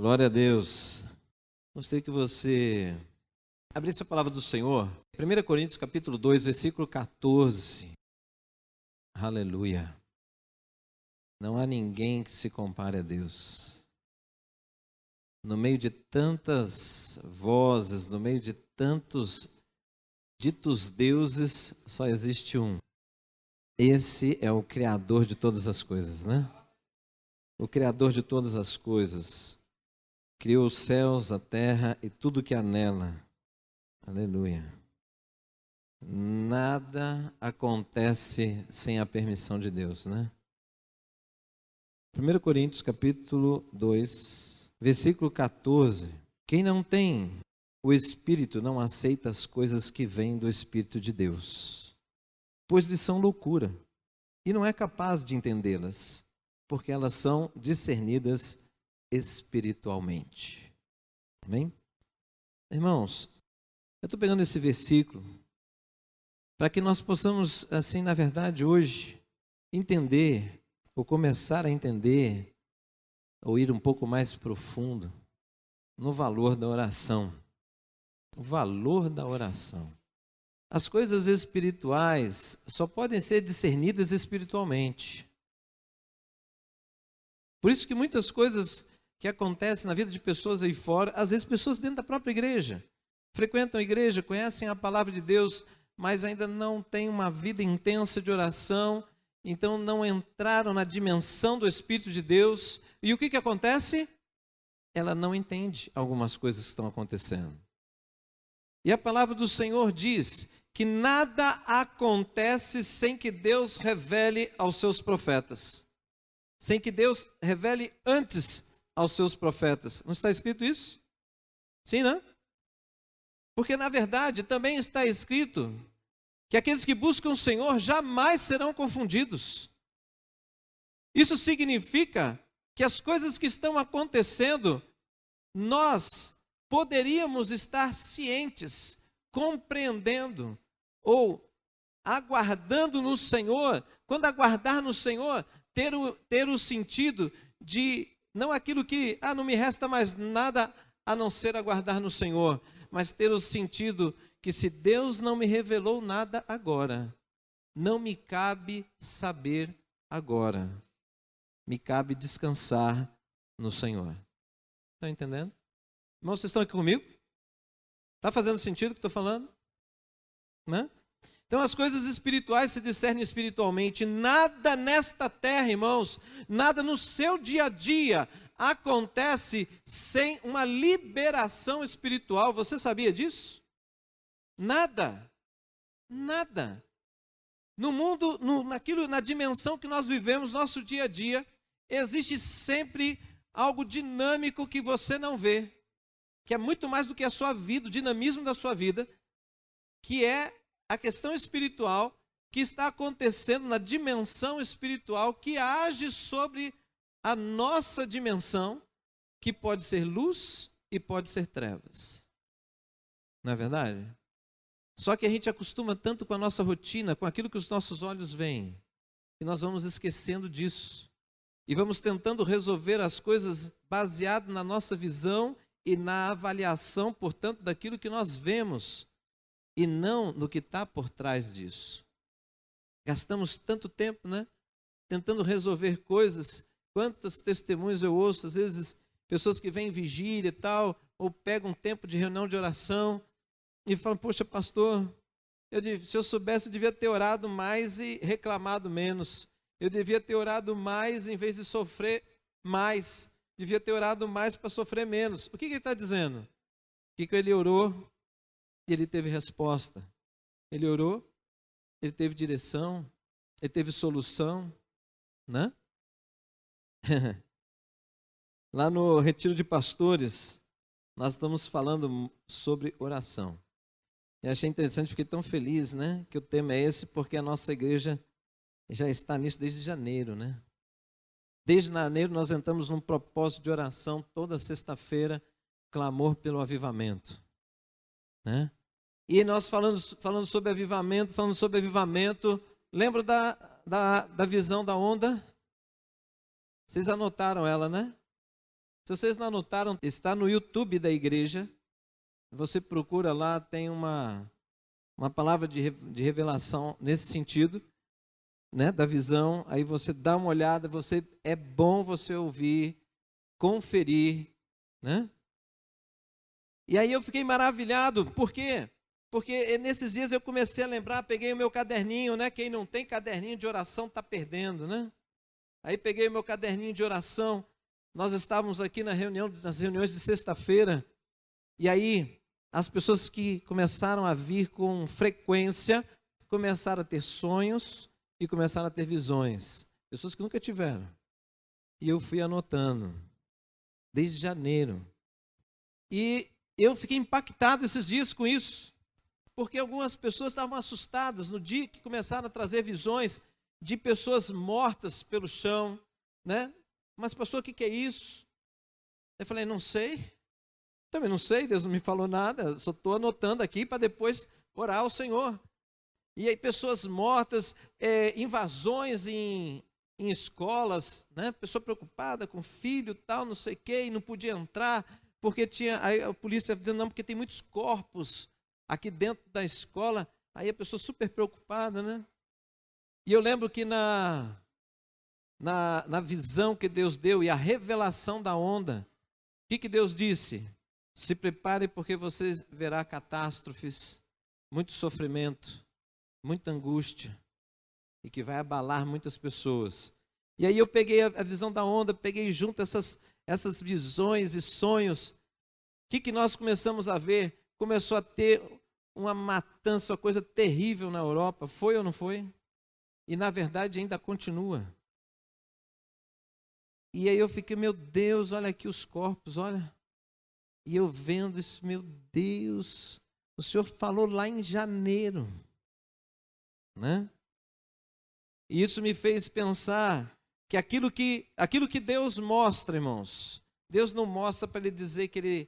Glória a Deus. Gostaria que você abrisse a palavra do Senhor. 1 Coríntios capítulo 2, versículo 14. Aleluia. Não há ninguém que se compare a Deus. No meio de tantas vozes, no meio de tantos ditos deuses, só existe um. Esse é o Criador de todas as coisas, né? O Criador de todas as coisas. Criou os céus, a terra e tudo que há nela. Aleluia. Nada acontece sem a permissão de Deus, né? 1 Coríntios capítulo 2, versículo 14. Quem não tem o Espírito não aceita as coisas que vêm do Espírito de Deus, pois lhes são loucura, e não é capaz de entendê-las, porque elas são discernidas espiritualmente. Amém? Irmãos, eu estou pegando esse versículo para que nós possamos, assim, na verdade, hoje, entender, ou começar a entender, ou ir um pouco mais profundo no valor da oração. O valor da oração. As coisas espirituais só podem ser discernidas espiritualmente. Por isso que muitas coisas que acontecem na vida de pessoas aí fora, às vezes pessoas dentro da própria igreja, frequentam a igreja, conhecem a palavra de Deus, mas ainda não têm uma vida intensa de oração, então não entraram na dimensão do Espírito de Deus. E o que acontece? Ela não entende algumas coisas que estão acontecendo. E a palavra do Senhor diz que nada acontece sem que Deus revele aos seus profetas. Sem que Deus revele antes aos seus profetas. Não está escrito isso? Sim, não? Porque na verdade também está escrito que aqueles que buscam o Senhor jamais serão confundidos. Isso significa que as coisas que estão acontecendo, nós poderíamos estar cientes, compreendendo ou aguardando no Senhor. Quando aguardar no Senhor, ter o sentido de não aquilo que, não me resta mais nada a não ser aguardar no Senhor, mas ter o sentido que se Deus não me revelou nada agora, não me cabe saber agora, me cabe descansar no Senhor. Estão entendendo? Irmãos, vocês estão aqui comigo? Está fazendo sentido o que estou falando? Né? Então as coisas espirituais se discernem espiritualmente. Nada nesta terra, irmãos, nada no seu dia a dia acontece sem uma liberação espiritual. Você sabia disso? Nada. Nada. No mundo, na dimensão que nós vivemos, nosso dia a dia, existe sempre algo dinâmico que você não vê, que é muito mais do que a sua vida, o dinamismo da sua vida, que é a questão espiritual que está acontecendo na dimensão espiritual, que age sobre a nossa dimensão, que pode ser luz e pode ser trevas. Não é verdade? Só que a gente acostuma tanto com a nossa rotina, com aquilo que os nossos olhos veem, que nós vamos esquecendo disso. E vamos tentando resolver as coisas baseado na nossa visão e na avaliação, portanto, daquilo que nós vemos, e não no que está por trás disso. Gastamos tanto tempo, né? Tentando resolver coisas. Quantos testemunhos eu ouço, às vezes, pessoas que vêm em vigília e tal, ou pegam um tempo de reunião de oração, e falam, poxa, pastor, se eu soubesse, eu devia ter orado mais e reclamado menos. Eu devia ter orado mais em vez de sofrer mais. Devia ter orado mais para sofrer menos. O que ele está dizendo? Que ele orou e ele teve resposta. Ele orou, ele teve direção, ele teve solução, né? Lá no Retiro de Pastores, nós estamos falando sobre oração. E achei interessante, fiquei tão feliz, né? Que o tema é esse, porque a nossa igreja já está nisso desde janeiro, né? Desde janeiro nós entramos num propósito de oração toda sexta-feira, clamor pelo avivamento, né? E nós falando sobre avivamento, lembra da visão da onda? Vocês anotaram ela, né? Se vocês não anotaram, está no YouTube da igreja. Você procura lá, tem uma palavra de revelação nesse sentido, né, da visão. Aí você dá uma olhada, é bom você ouvir, conferir, né? E aí eu fiquei maravilhado, por quê? Porque nesses dias eu comecei a lembrar, peguei o meu caderninho, né? Quem não tem caderninho de oração está perdendo, né? Aí peguei o meu caderninho de oração. Nós estávamos aqui nas reuniões de sexta-feira, e aí as pessoas que começaram a vir com frequência, começaram a ter sonhos e começaram a ter visões. Pessoas que nunca tiveram. E eu fui anotando, desde janeiro. E eu fiquei impactado esses dias com isso, porque algumas pessoas estavam assustadas no dia que começaram a trazer visões de pessoas mortas pelo chão, né? Mas pastor, o que é isso? Eu falei, não sei. Também não sei, Deus não me falou nada, só estou anotando aqui para depois orar ao Senhor. E aí pessoas mortas, invasões em escolas, né? Pessoa preocupada com filho, tal, não sei o quê, e não podia entrar, porque aí a polícia dizendo, não, porque tem muitos corpos aqui dentro da escola. Aí a pessoa super preocupada, né? E eu lembro que na visão que Deus deu e a revelação da onda, o que Deus disse? Se prepare porque vocês verá catástrofes, muito sofrimento, muita angústia, e que vai abalar muitas pessoas. E aí eu peguei a visão da onda, peguei junto essas visões e sonhos. O que nós começamos a ver? Começou a ter uma matança, uma coisa terrível na Europa. Foi ou não foi? E na verdade ainda continua. E aí eu fiquei, meu Deus, olha aqui os corpos, olha. E eu vendo isso, meu Deus, o Senhor falou lá em janeiro, né? E isso me fez pensar que aquilo que Deus mostra, irmãos, Deus não mostra para Ele dizer que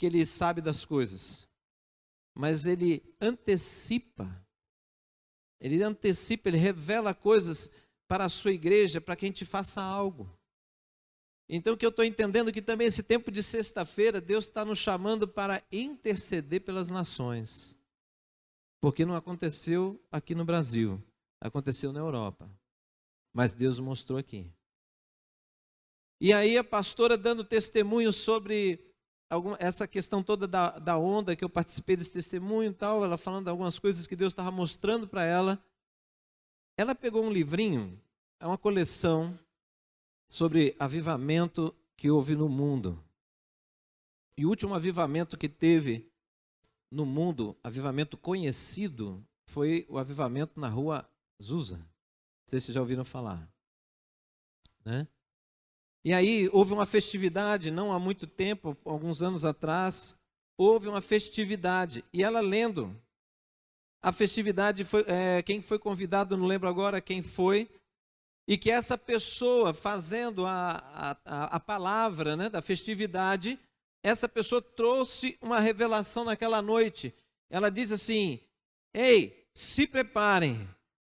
ele sabe das coisas, mas Ele antecipa, Ele revela coisas para a sua igreja, para que a gente faça algo. Então o que eu estou entendendo é que também esse tempo de sexta-feira, Deus está nos chamando para interceder pelas nações. Porque não aconteceu aqui no Brasil, aconteceu na Europa. Mas Deus mostrou aqui. E aí a pastora dando testemunho sobre essa questão toda da onda, que eu participei desse testemunho e tal, ela falando algumas coisas que Deus estava mostrando para ela. Ela pegou um livrinho, é uma coleção sobre avivamento que houve no mundo. E o último avivamento que teve no mundo, avivamento conhecido, foi o avivamento na rua Azusa. Não sei se vocês já ouviram falar, né? E aí houve uma festividade, não há muito tempo, alguns anos atrás, houve uma festividade. E ela lendo, a festividade foi, quem foi convidado, não lembro agora quem foi, e que essa pessoa fazendo a palavra, né, da festividade, essa pessoa trouxe uma revelação naquela noite. Ela diz assim, ei, se preparem,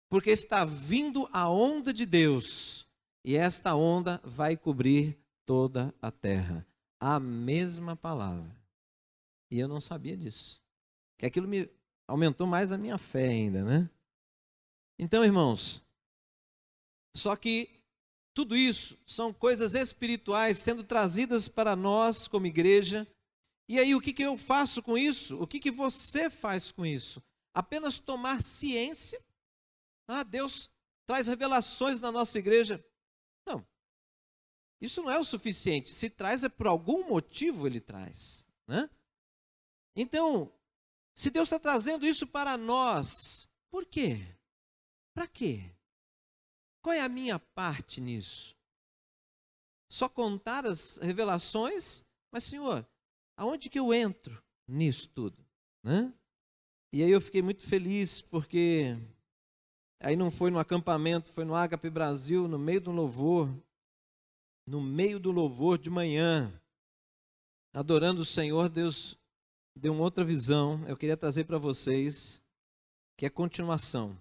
porque está vindo a onda de Deus, e esta onda vai cobrir toda a terra. A mesma palavra. E eu não sabia disso. Que aquilo me aumentou mais a minha fé ainda, né? Então, irmãos, só que tudo isso são coisas espirituais sendo trazidas para nós como igreja. E aí o que eu faço com isso? O que você faz com isso? Apenas tomar ciência? Deus traz revelações na nossa igreja. Não, isso não é o suficiente. Se traz é por algum motivo ele traz, né? Então, se Deus está trazendo isso para nós, por quê? Para quê? Qual é a minha parte nisso? Só contar as revelações? Mas, Senhor, aonde que eu entro nisso tudo? Né? E aí eu fiquei muito feliz, porque aí não foi no acampamento, foi no Ágape Brasil, no meio do louvor de manhã, adorando o Senhor, Deus deu uma outra visão, eu queria trazer para vocês, que é continuação.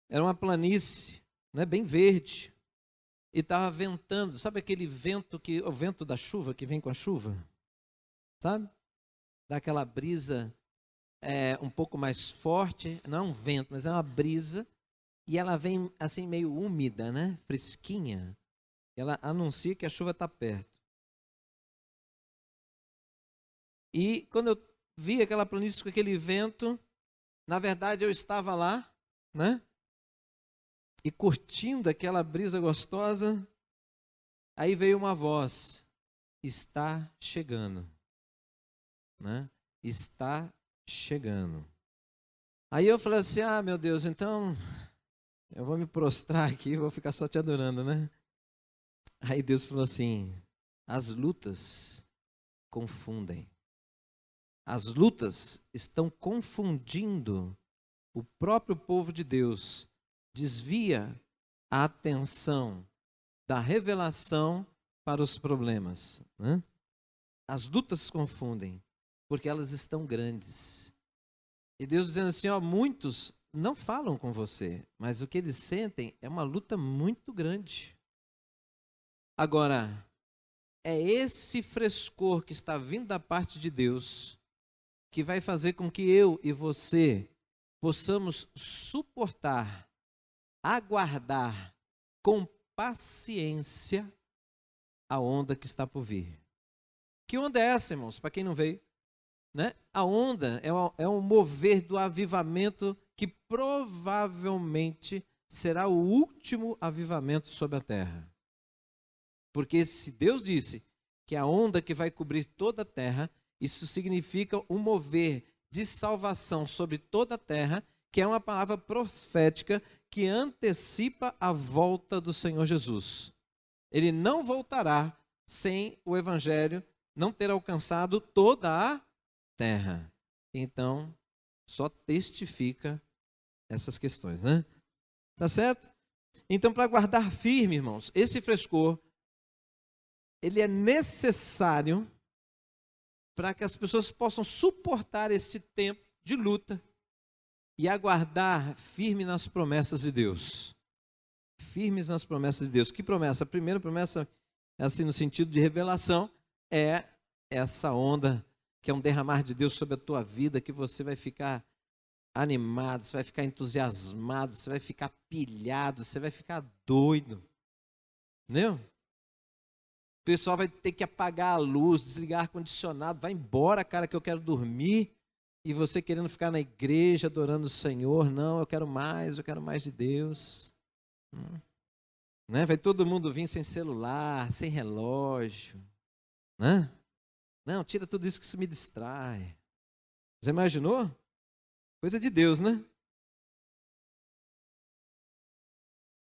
Era uma planície, né, bem verde, e estava ventando. Sabe aquele vento, o vento da chuva que vem com a chuva? Sabe? Dá aquela brisa um pouco mais forte, não é um vento, mas é uma brisa, e ela vem assim meio úmida, né? Fresquinha. Ela anuncia que a chuva está perto. E quando eu vi aquela planície com aquele vento, na verdade eu estava lá, né? E curtindo aquela brisa gostosa, aí veio uma voz: está chegando, né? Está chegando. Aí eu falei assim: ah, meu Deus, então eu vou me prostrar aqui, vou ficar só te adorando, né? Aí Deus falou assim: as lutas confundem. As lutas estão confundindo o próprio povo de Deus. Desvia a atenção da revelação para os problemas, né? As lutas confundem, porque elas estão grandes. E Deus dizendo assim, ó, muitos não falam com você, mas o que eles sentem é uma luta muito grande. Agora, é esse frescor que está vindo da parte de Deus que vai fazer com que eu e você possamos suportar, aguardar com paciência a onda que está por vir. Que onda é essa, irmãos? Para quem não veio, né? A onda é um mover do avivamento que provavelmente será o último avivamento sobre a terra. Porque se Deus disse que a onda que vai cobrir toda a terra, isso significa um mover de salvação sobre toda a terra, que é uma palavra profética que antecipa a volta do Senhor Jesus. Ele não voltará sem o evangelho não ter alcançado toda a terra. Então, só testifica essas questões, né? Tá certo? Então, para guardar firme, irmãos, esse frescor, ele é necessário para que as pessoas possam suportar este tempo de luta e aguardar firme nas promessas de Deus. Firmes nas promessas de Deus. Que promessa? A primeira promessa, assim, no sentido de revelação, é essa onda que é um derramar de Deus sobre a tua vida, que você vai ficar animado, você vai ficar entusiasmado, você vai ficar pilhado, você vai ficar doido. Entendeu? O pessoal vai ter que apagar a luz, desligar o ar-condicionado, vai embora, cara, que eu quero dormir. E você querendo ficar na igreja, adorando o Senhor. Não, eu quero mais de Deus. Né? Vai todo mundo vir sem celular, sem relógio. Né? Não, tira tudo isso que isso me distrai. Já imaginou? Coisa de Deus, né?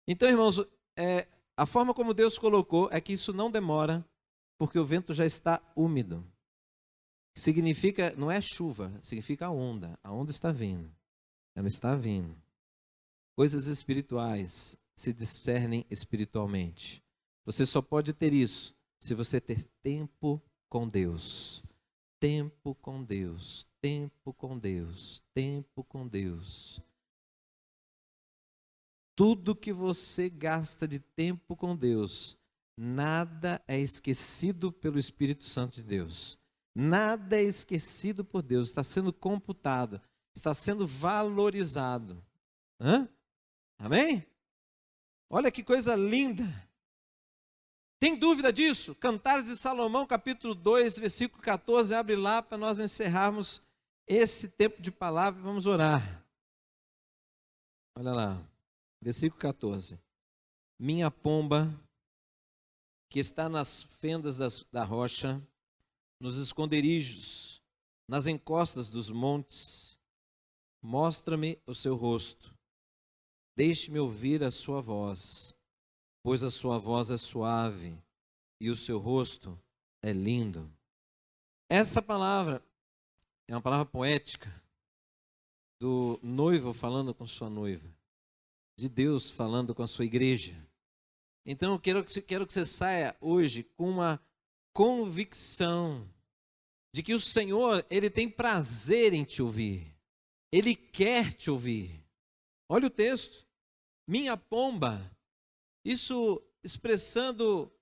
Então, irmãos, a forma como Deus colocou é que isso não demora, porque o vento já está úmido. Significa, não é chuva, significa a onda. A onda está vindo. Ela está vindo. Coisas espirituais se discernem espiritualmente. Você só pode ter isso se você ter tempo com Deus. Tempo com Deus. Tempo com Deus. Tempo com Deus. Tudo que você gasta de tempo com Deus, nada é esquecido pelo Espírito Santo de Deus. Nada é esquecido por Deus. Está sendo computado. Está sendo valorizado. Amém? Olha que coisa linda. Tem dúvida disso? Cantares de Salomão, capítulo 2, versículo 14. Abre lá para nós encerrarmos esse tempo de palavra e vamos orar. Olha lá. Versículo 14. Minha pomba, que está nas fendas da rocha, nos esconderijos, nas encostas dos montes, mostra-me o seu rosto. Deixe-me ouvir a sua voz, pois a sua voz é suave e o seu rosto é lindo. Essa palavra é uma palavra poética do noivo falando com sua noiva, de Deus falando com a sua igreja. Então eu quero que você saia hoje com uma convicção de que o Senhor, Ele tem prazer em te ouvir. Ele quer te ouvir. Olha o texto. Minha pomba. Isso expressando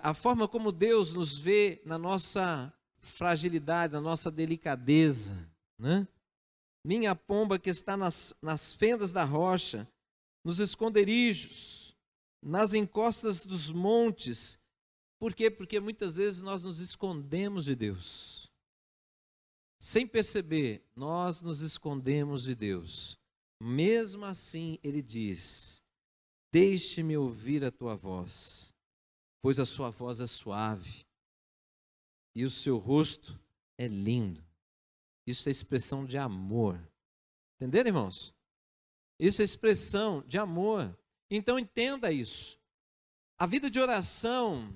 a forma como Deus nos vê na nossa fragilidade, na nossa delicadeza, né? Minha pomba que está nas fendas da rocha, nos esconderijos, nas encostas dos montes. Por quê? Porque muitas vezes nós nos escondemos de Deus. Sem perceber, nós nos escondemos de Deus. Mesmo assim, Ele diz: deixe-me ouvir a tua voz, pois a sua voz é suave e o seu rosto é lindo. Isso é expressão de amor. Entenderam, irmãos? Isso é expressão de amor. Então entenda isso. A vida de oração,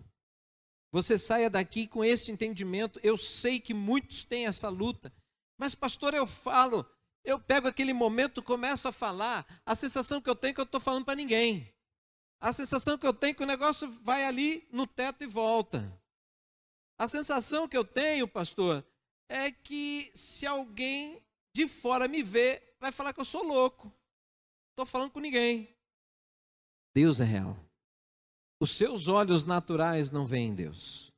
você saia daqui com esse entendimento. Eu sei que muitos têm essa luta, mas pastor, eu pego aquele momento, começo a falar, a sensação que eu tenho é que eu estou falando para ninguém. A sensação que eu tenho é que o negócio vai ali no teto e volta. A sensação que eu tenho, pastor, é que se alguém de fora me ver, vai falar que eu sou louco. Estou falando com ninguém. Deus é real. Os seus olhos naturais não veem Deus.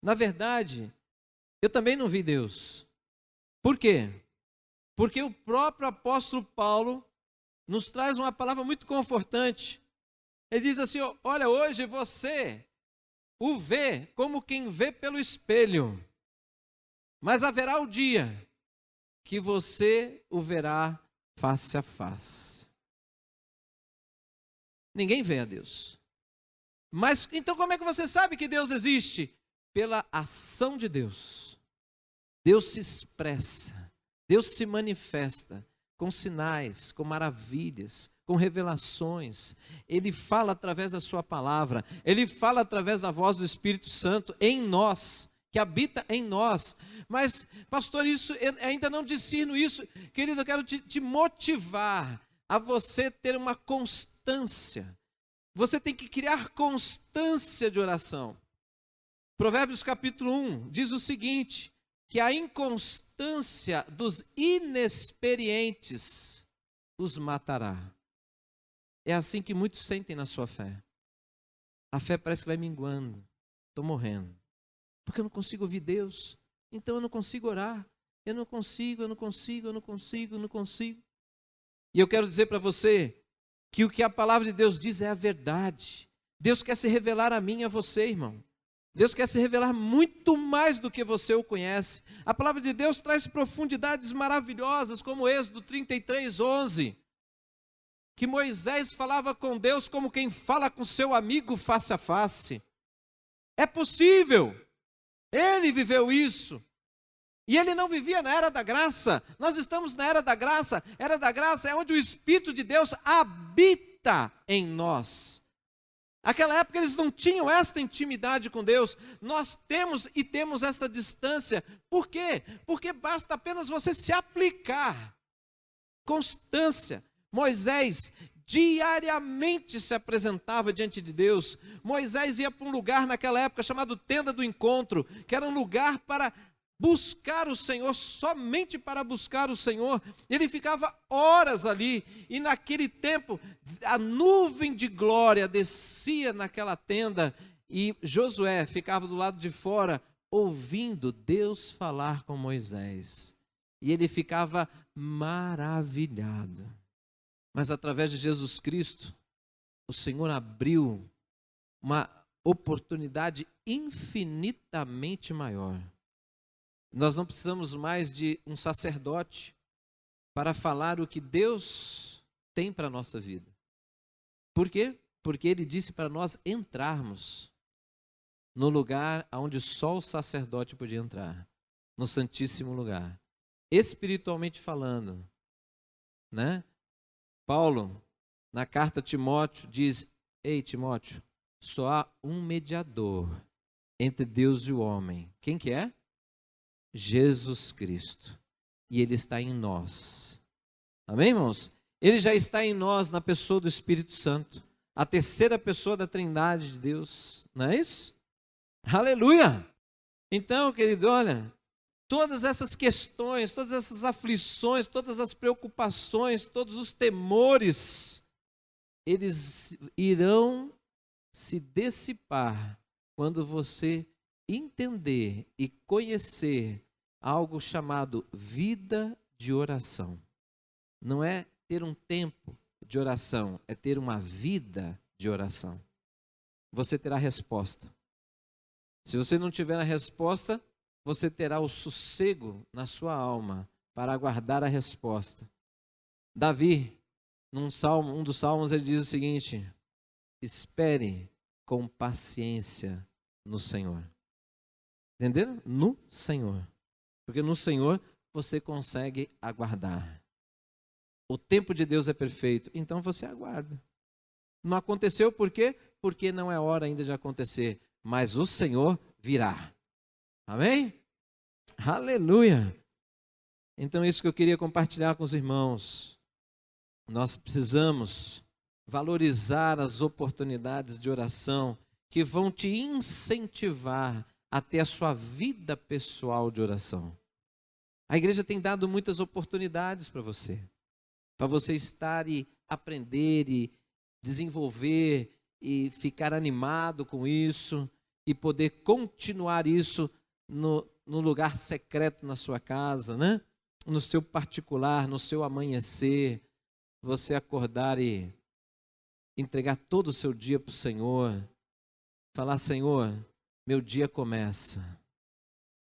Na verdade, eu também não vi Deus. Por quê? Porque o próprio apóstolo Paulo nos traz uma palavra muito confortante. Ele diz assim: olha, hoje você o vê como quem vê pelo espelho, mas haverá o dia que você o verá face a face. Ninguém vê a Deus. Mas então como é que você sabe que Deus existe? Pela ação de Deus. Deus se expressa, Deus se manifesta com sinais, com maravilhas, com revelações. Ele fala através da sua palavra, Ele fala através da voz do Espírito Santo em nós, que habita em nós. Mas, pastor, isso eu ainda não discerno isso. Querido, eu quero te motivar a você ter uma constância. Você tem que criar constância de oração. Provérbios capítulo 1 diz o seguinte, que a inconstância dos inexperientes os matará. É assim que muitos sentem na sua fé. A fé parece que vai minguando. Estou morrendo. Porque eu não consigo ouvir Deus. Então eu não consigo orar. Eu não consigo. E eu quero dizer para você que o que a palavra de Deus diz é a verdade. Deus quer se revelar a mim e a você, irmão. Deus quer se revelar muito mais do que você o conhece. A palavra de Deus traz profundidades maravilhosas, como Êxodo 33:11. Que Moisés falava com Deus como quem fala com seu amigo face a face. É possível. Ele viveu isso. E ele não vivia na era da graça. Nós estamos na era da graça. Era da graça é onde o Espírito de Deus habita em nós. Naquela época eles não tinham esta intimidade com Deus. Nós temos e temos essa distância. Por quê? Porque basta apenas você se aplicar. Constância. Moisés diariamente se apresentava diante de Deus. Moisés ia para um lugar naquela época chamado Tenda do Encontro, que era um lugar para buscar o Senhor, somente para buscar o Senhor. Ele ficava horas ali, e naquele tempo a nuvem de glória descia naquela tenda, e Josué ficava do lado de fora, ouvindo Deus falar com Moisés, e ele ficava maravilhado. Mas através de Jesus Cristo, o Senhor abriu uma oportunidade infinitamente maior. Nós não precisamos mais de um sacerdote para falar o que Deus tem para a nossa vida. Por quê? Porque Ele disse para nós entrarmos no lugar onde só o sacerdote podia entrar, no Santíssimo Lugar, espiritualmente falando, né? Paulo, na carta a Timóteo, diz: ei, Timóteo, só há um mediador entre Deus e o homem. Quem que é? Jesus Cristo. E Ele está em nós. Amém, irmãos? Ele já está em nós na pessoa do Espírito Santo. A terceira pessoa da Trindade de Deus. Não é isso? Aleluia! Então, querido, olha, todas essas questões, todas essas aflições, todas as preocupações, todos os temores, eles irão se dissipar quando você entender e conhecer algo chamado vida de oração. Não é ter um tempo de oração, é ter uma vida de oração. Você terá resposta. Se você não tiver a resposta, você terá o sossego na sua alma para aguardar a resposta. Davi, um dos salmos, ele diz o seguinte: espere com paciência no Senhor. Entenderam? No Senhor. Porque no Senhor você consegue aguardar. O tempo de Deus é perfeito, então você aguarda. Não aconteceu por quê? Porque não é hora ainda de acontecer, mas o Senhor virá. Amém? Aleluia! Então isso que eu queria compartilhar com os irmãos. Nós precisamos valorizar as oportunidades de oração que vão te incentivar a ter a sua vida pessoal de oração. A igreja tem dado muitas oportunidades para você estar e aprender e desenvolver e ficar animado com isso e poder continuar isso no lugar secreto na sua casa, né? No seu particular, no seu amanhecer, você acordar e entregar todo o seu dia para o Senhor, falar: Senhor, meu dia começa,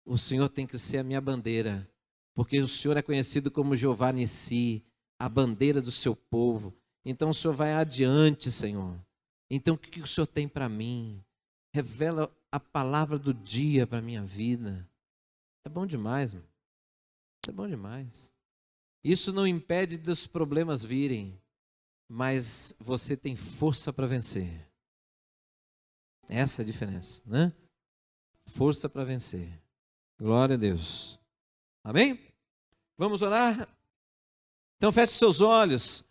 o Senhor tem que ser a minha bandeira, porque o Senhor é conhecido como Jeová Nissi, a bandeira do seu povo. Então o Senhor vai adiante, Senhor. Então o que o Senhor tem para mim? Revela a palavra do dia para a minha vida. É bom demais, mano. É bom demais. Isso não impede dos problemas virem, mas você tem força para vencer. Essa é a diferença, né? Força para vencer. Glória a Deus. Amém? Vamos orar? Então feche seus olhos.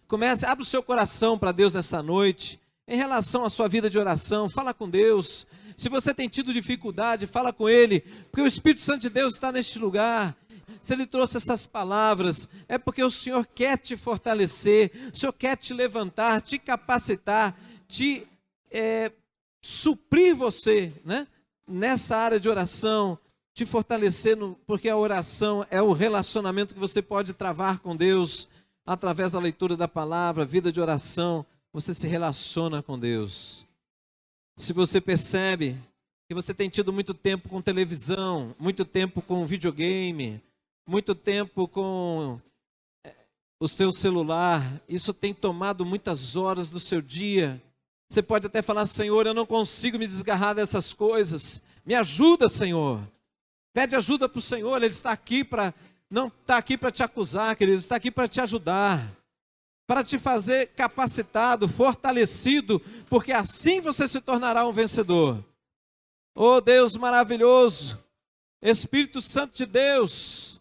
Abre o seu coração para Deus nessa noite. Em relação à sua vida de oração, fala com Deus. Se você tem tido dificuldade, fala com Ele, porque o Espírito Santo de Deus está neste lugar. Se Ele trouxe essas palavras, é porque o Senhor quer te fortalecer, o Senhor quer te levantar, te capacitar, te suprir você, né? Nessa área de oração, te fortalecer, porque a oração é o relacionamento que você pode travar com Deus, através da leitura da palavra, vida de oração, você se relaciona com Deus. Se você percebe que você tem tido muito tempo com televisão, muito tempo com videogame, muito tempo com o seu celular, isso tem tomado muitas horas do seu dia. Você pode até falar: Senhor, eu não consigo me desgarrar dessas coisas, me ajuda, Senhor. Pede ajuda para o Senhor, Ele está aqui não está aqui para te acusar, querido, está aqui para te ajudar, para te fazer capacitado, fortalecido, porque assim você se tornará um vencedor. Oh Deus maravilhoso, Espírito Santo de Deus,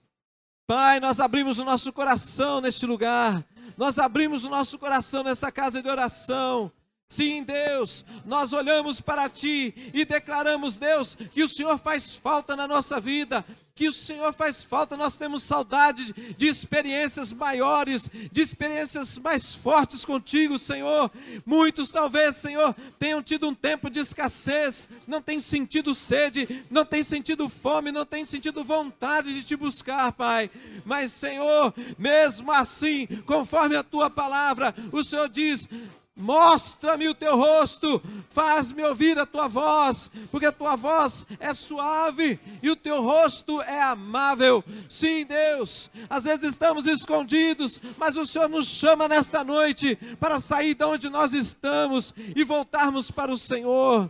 Pai, nós abrimos o nosso coração neste lugar, nós abrimos o nosso coração nessa casa de oração. Sim, Deus, nós olhamos para Ti e declaramos, Deus, que o Senhor faz falta na nossa vida, que o Senhor faz falta. Nós temos saudade de experiências maiores, de experiências mais fortes contigo, Senhor. Muitos talvez, Senhor, tenham tido um tempo de escassez, não têm sentido sede, não têm sentido fome, não têm sentido vontade de Te buscar, Pai. Mas, Senhor, mesmo assim, conforme a Tua palavra, o Senhor diz: mostra-me o teu rosto, faz-me ouvir a tua voz, porque a tua voz é suave e o teu rosto é amável. Sim, Deus, às vezes estamos escondidos, mas o Senhor nos chama nesta noite para sair de onde nós estamos e voltarmos para o Senhor.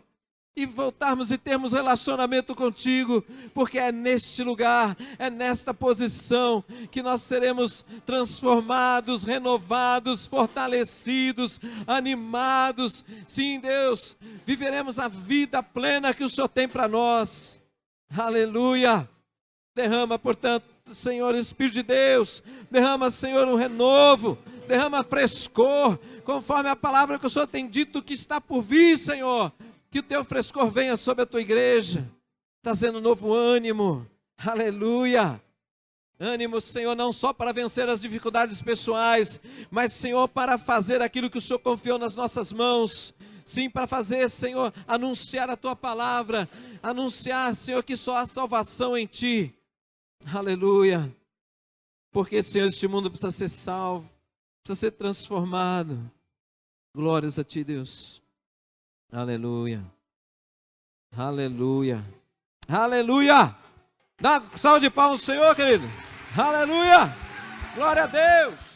E voltarmos e termos relacionamento contigo, porque é neste lugar, é nesta posição que nós seremos transformados, renovados, fortalecidos, animados. Sim, Deus, viveremos a vida plena que o Senhor tem para nós. Aleluia! Derrama, portanto, Senhor, Espírito de Deus, derrama, Senhor, um renovo, derrama frescor, conforme a palavra que o Senhor tem dito que está por vir, Senhor. Que o teu frescor venha sobre a tua igreja, trazendo novo ânimo, aleluia. Ânimo, Senhor, não só para vencer as dificuldades pessoais, mas, Senhor, para fazer aquilo que o Senhor confiou nas nossas mãos. sim, para fazer, Senhor, anunciar a tua palavra, anunciar, Senhor, que só há salvação em ti. Aleluia. Porque, Senhor, este mundo precisa ser salvo, precisa ser transformado. Glórias a ti, Deus. Aleluia. Aleluia. Aleluia. Dá salve de palmas ao Senhor, querido. Aleluia. Glória a Deus.